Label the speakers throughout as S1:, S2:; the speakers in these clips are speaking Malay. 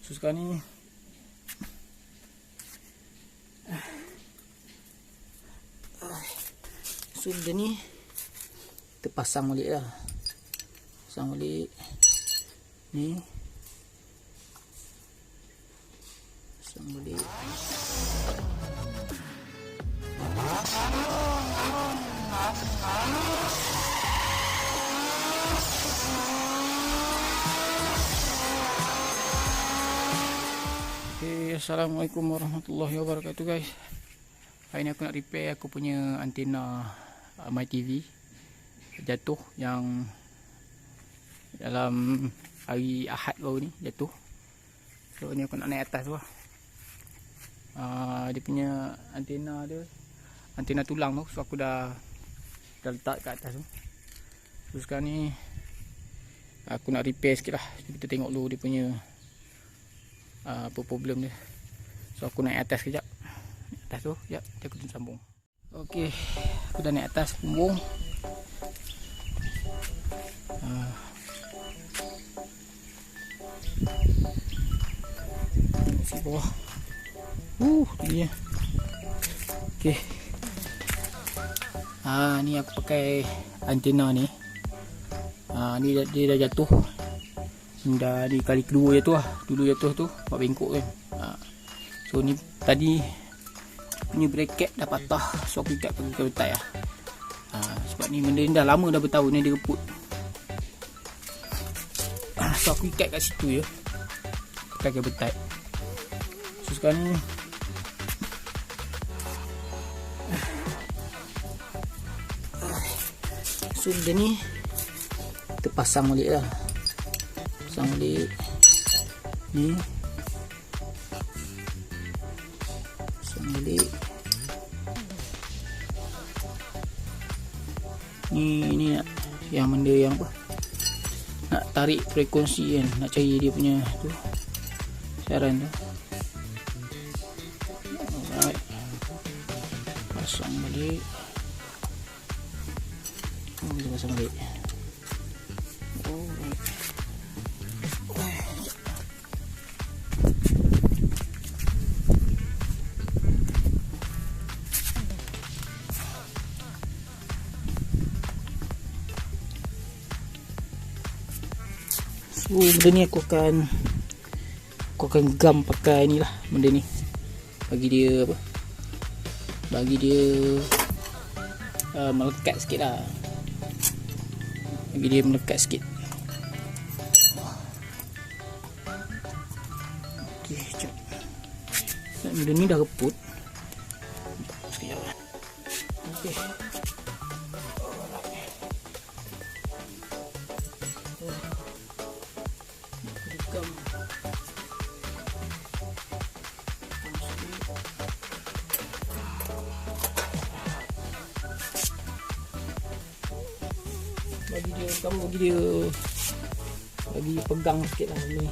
S1: So sekarang ni so benda ni kita pasang balik lah. Pasang balik ni, pasang balik. Okay, assalamualaikum warahmatullahi wabarakatuh guys. Hari ni aku nak repair aku punya antena mytv jatuh, yang dalam hari Ahad baru ni jatuh. So ni aku nak naik atas tu lah. Dia punya antena tulang tu, so aku dah letak kat atas tu. So sekarang ni aku nak repair sikit lah. Kita tengok dulu dia punya apa problem dia. So aku naik atas kejap. Naik atas tu, sekejap aku sambung. Okey, aku dah naik atas bumbung. Si bawah. Ni ya. Okey. Ni aku pakai antena ni. Ni dia dah jatuh. Dah ni kali kedua jatuh lah. Dulu jatuh tu buat bengkok kan. So ni tadi punya bracket dah patah. So aku ikat pakai kabel tie lah. Sebab ni benda ni dah lama dah bertahun ni dia reput. So aku ikat kat situ je pakai kabel tie. So sekarang ni so benda ni kita pasang balik lah. Pasang balik ni, pasang balik ni nak yang benda yang apa, nak tarik frekuensi kan, nak cari dia punya tu siaran tu. Alright, pasang balik. Kita pasang balik. So benda ni aku akan gam pakai ni lah benda ni, bagi dia apa, bagi dia melekat sikit lah, bagi dia melekat sikit. Okey, jap. Benda ni dah reput sekejap lah. Okey, bagi pegang sikit lah ni.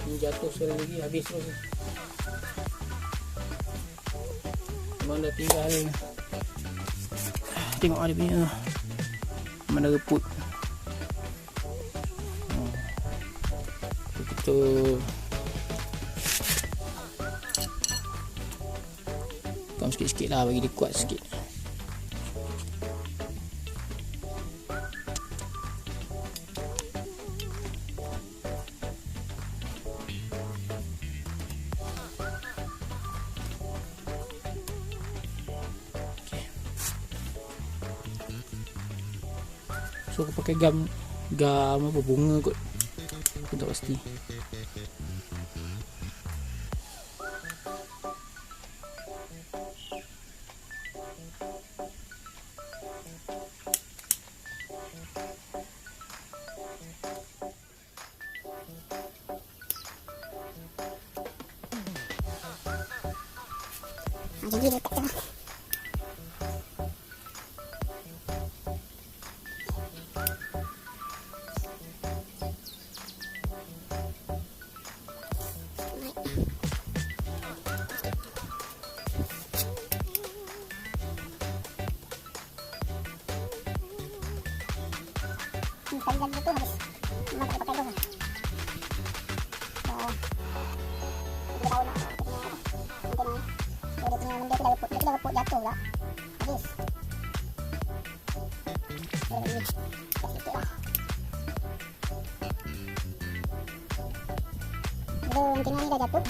S1: Ni jatuh sekali lagi, habis terus. Memang dah tinggal ni. Tengok ada punya memang dah reput. Kita tukang sikit-sikit lah, bagi dia kuat sikit. So aku pakai gam apa, bunga kot, aku tak pasti.
S2: Jadi letakkan Sekali lagi tu habis. Memang tak pakai tu. Dia tahu nak dia punya benda tu dah reput. Dia dah reput jatuh pula. Habis. Ini sikit lah. Bila antena ni dah jatuh,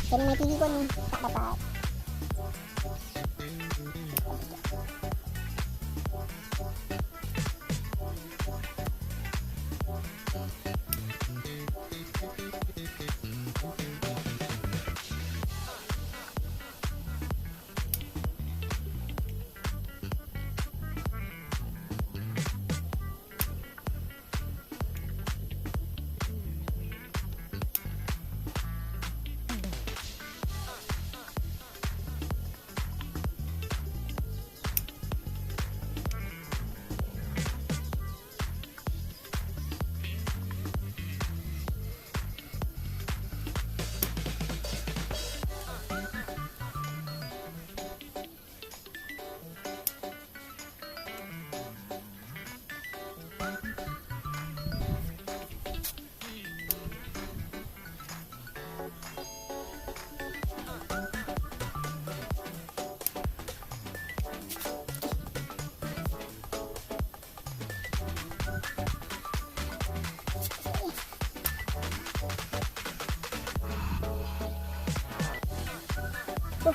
S2: channel mytv pun tak dapat.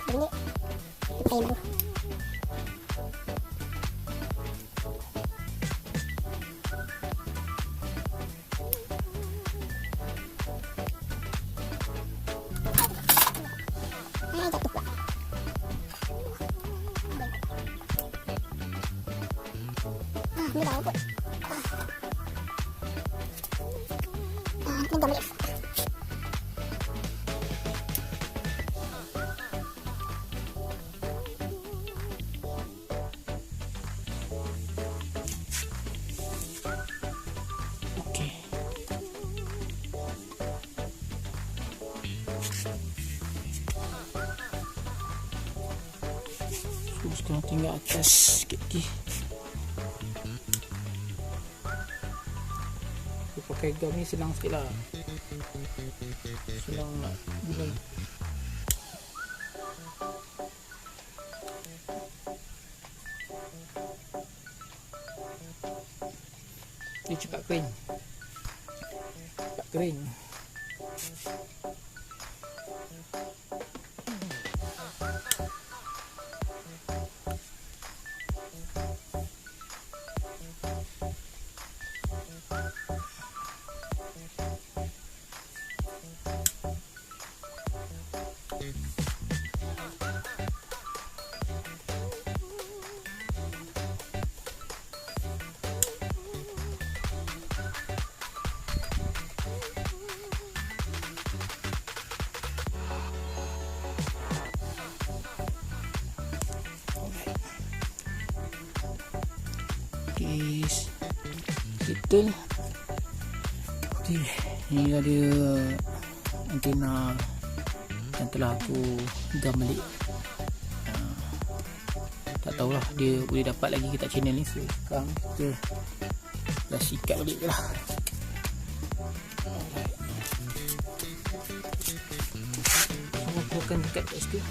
S2: Bunyi. Ayo dulu. Jatuh pula. Ni dah reput. Ni dah balik.
S1: Sekarang tinggal atas sikit lagi. Aku pakai gam ni senang sikit lah. Senang nak guna. Dia cepat kering. Cepat kering. Guys, kita ni ada antena yang telah aku gam balik. Tak tahulah dia boleh dapat lagi ke tak channel ni. So sekarang kita dah sikat balik je lah. Aku akan dekat kat situ.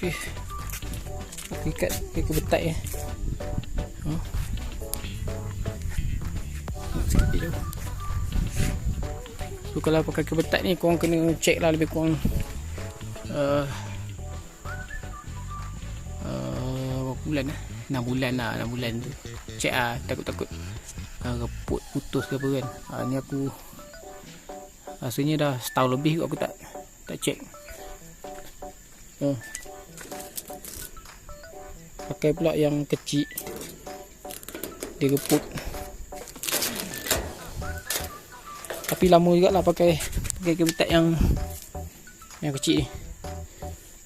S1: Okey. Aku ikat ke betai ya. Sikit je. So kalau pakai kebetat ni korang kena check lah lebih kurang berapa bulan lah, 6 bulan lah, 6 bulan tu check lah, takut-takut reput putus ke apa kan. Ni aku rasanya dah setahun lebih aku tak check. Pakai pula yang kecil, dia reput. Tapi lama jugalah pakai kebetat yang kecil ni.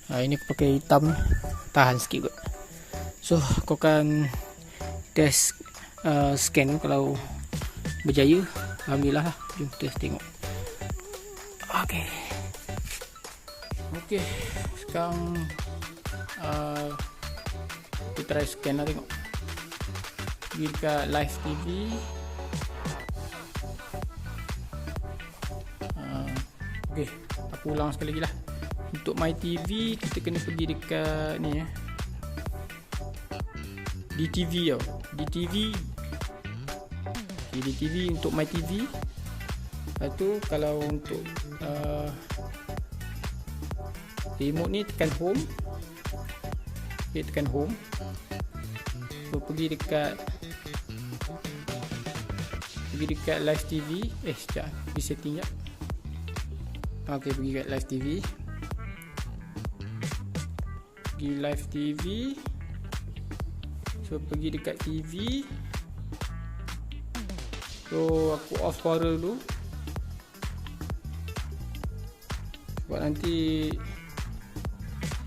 S1: Ini aku pakai hitam ni, tahan sikit kot. So aku akan test scan kalau berjaya, alhamdulillah lah. Jom kita tengok. Okey, sekarang kita try scan lah, tengok. Pergi dekat live TV. Okey, aku ulang sekali lagi lah. Untuk mytv kita kena pergi dekat ni ya, DTV tau. DTV untuk mytv. Lepas tu kalau untuk remote ni tekan home. Okay, tekan home. So pergi dekat live TV. Sekejap, pergi setting sekejap. Okey, pergi kat live TV. Pergi live TV. So pergi dekat TV. So aku off suara dulu, sebab nanti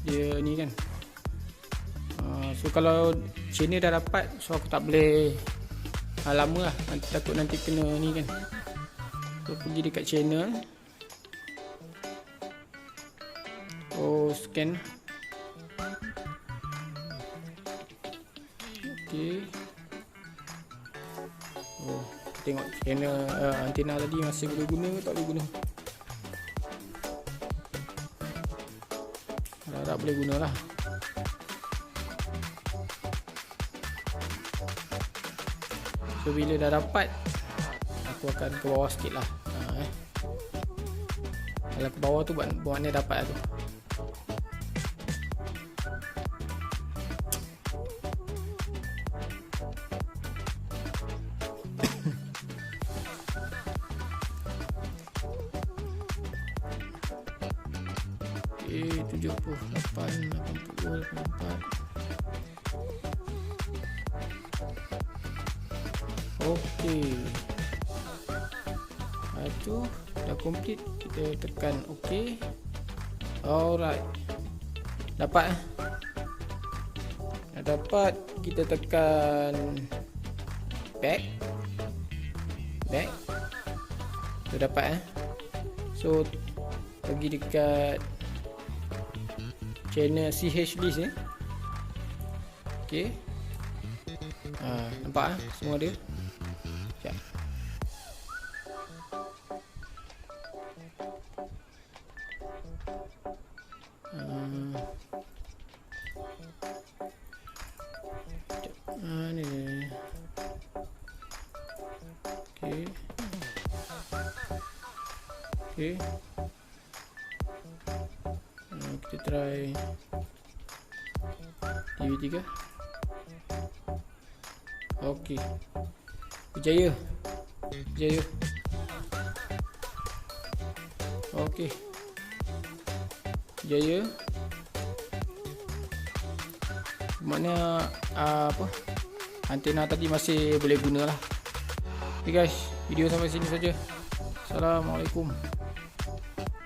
S1: dia ni kan. So kalau channel dah dapat, so aku tak boleh lama lah, takut nanti kena ni kan. So pergi dekat channel. Scan. Okey. Kita tengok channel antena tadi masih boleh guna ke tak boleh guna. Harap boleh guna lah. So bila dah dapat, aku akan ke bawah sikit lah. Kalau ke bawah tu buatnya dapat lah tu. Okay, 78, 80, 84. Okey. Itu dah complete, kita tekan OK. Alright. Dapat dah dapat, kita tekan back. Dah dapat So pergi dekat channel CH list ni. Okey. Nampak semua dia. Sekejap. Ni. Okey. Kita try TV3. Okey. Berjaya. Okey. Berjaya. Maknanya antena tadi masih boleh guna lah. Okay guys, video sampai sini saja. Assalamualaikum.